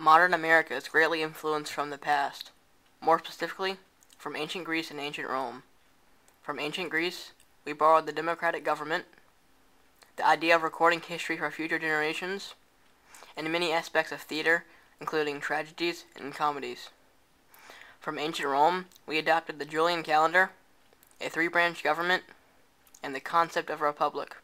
Modern America is greatly influenced from the past, more specifically, from ancient Greece and ancient Rome. From ancient Greece, we borrowed the democratic government, the idea of recording history for future generations, and many aspects of theater, including tragedies and comedies. From ancient Rome, we adopted the Julian calendar, a three-branch government, and the concept of a republic.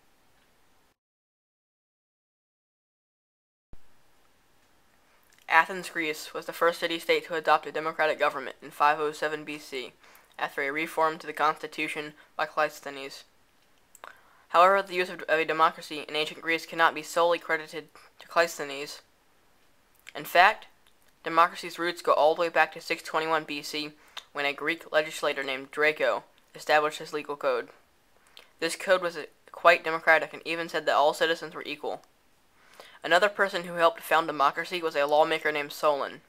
Athens, Greece, was the first city-state to adopt a democratic government in 507 BC, after a reform to the constitution by Cleisthenes. However, the use of a democracy in ancient Greece cannot be solely credited to Cleisthenes. In fact, democracy's roots go all the way back to 621 BC, when a Greek legislator named Draco established his legal code. This code was quite democratic and even said that all citizens were equal. Another person who helped found democracy was a lawmaker named Solon.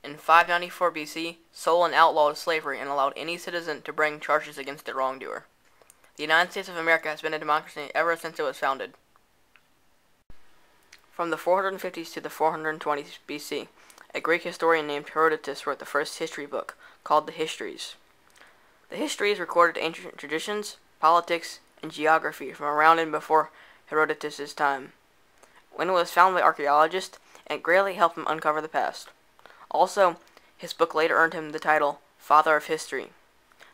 In 594 BC, Solon outlawed slavery and allowed any citizen to bring charges against the wrongdoer. The United States of America has been a democracy ever since it was founded. From the 450s to the 420s BC, a Greek historian named Herodotus wrote the first history book, called the Histories. The Histories recorded ancient traditions, politics, and geography from around and before Herodotus' time. When it was found by archaeologists, it greatly helped him uncover the past. Also, his book later earned him the title Father of History.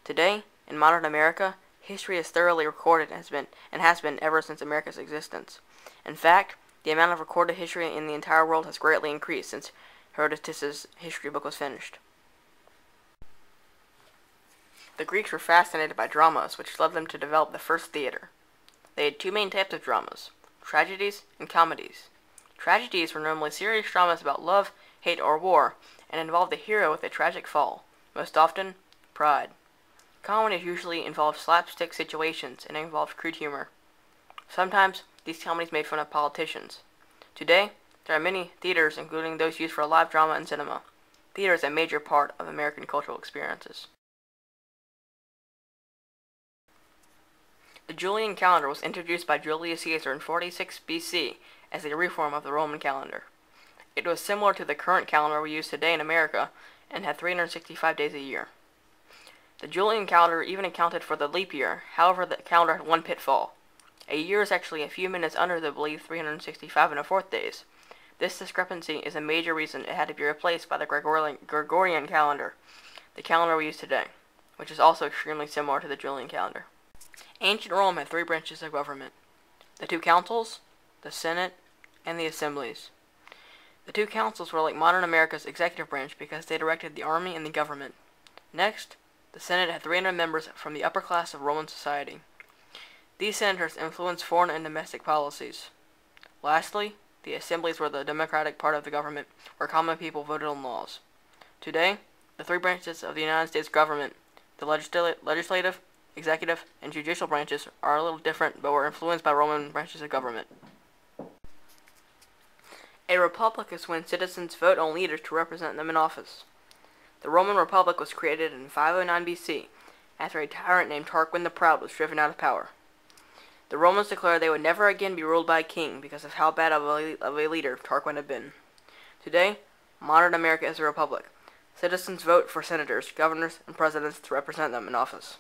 Today, in modern America, history is thoroughly recorded and has been ever since America's existence. In fact, the amount of recorded history in the entire world has greatly increased since Herodotus' history book was finished. The Greeks were fascinated by dramas, which led them to develop the first theater. They had two main types of dramas: tragedies and comedies. Tragedies were normally serious dramas about love, hate, or war, and involved a hero with a tragic fall, most often pride. Comedies usually involved slapstick situations and involved crude humor. Sometimes, these comedies made fun of politicians. Today, there are many theaters, including those used for live drama and cinema. Theater is a major part of American cultural experiences. The Julian calendar was introduced by Julius Caesar in 46 BC as a reform of the Roman calendar. It was similar to the current calendar we use today in America and had 365 days a year. The Julian calendar even accounted for the leap year. However, the calendar had one pitfall. A year is actually a few minutes under the believed 365 1/4 days. This discrepancy is a major reason it had to be replaced by the Gregorian calendar, the calendar we use today, which is also extremely similar to the Julian calendar. Ancient Rome had three branches of government: the two councils, the Senate, and the assemblies. The two councils were like modern America's executive branch because they directed the army and the government. Next, the Senate had 300 members from the upper class of Roman society. These senators influenced foreign and domestic policies. Lastly, the assemblies were the democratic part of the government, where common people voted on laws. Today, the three branches of the United States government, the legislative, executive, and judicial branches, are a little different, but were influenced by Roman branches of government. A republic is when citizens vote on leaders to represent them in office. The Roman Republic was created in 509 BC, after a tyrant named Tarquin the Proud was driven out of power. The Romans declared they would never again be ruled by a king because of how bad of a leader Tarquin had been. Today, modern America is a republic. Citizens vote for senators, governors, and presidents to represent them in office.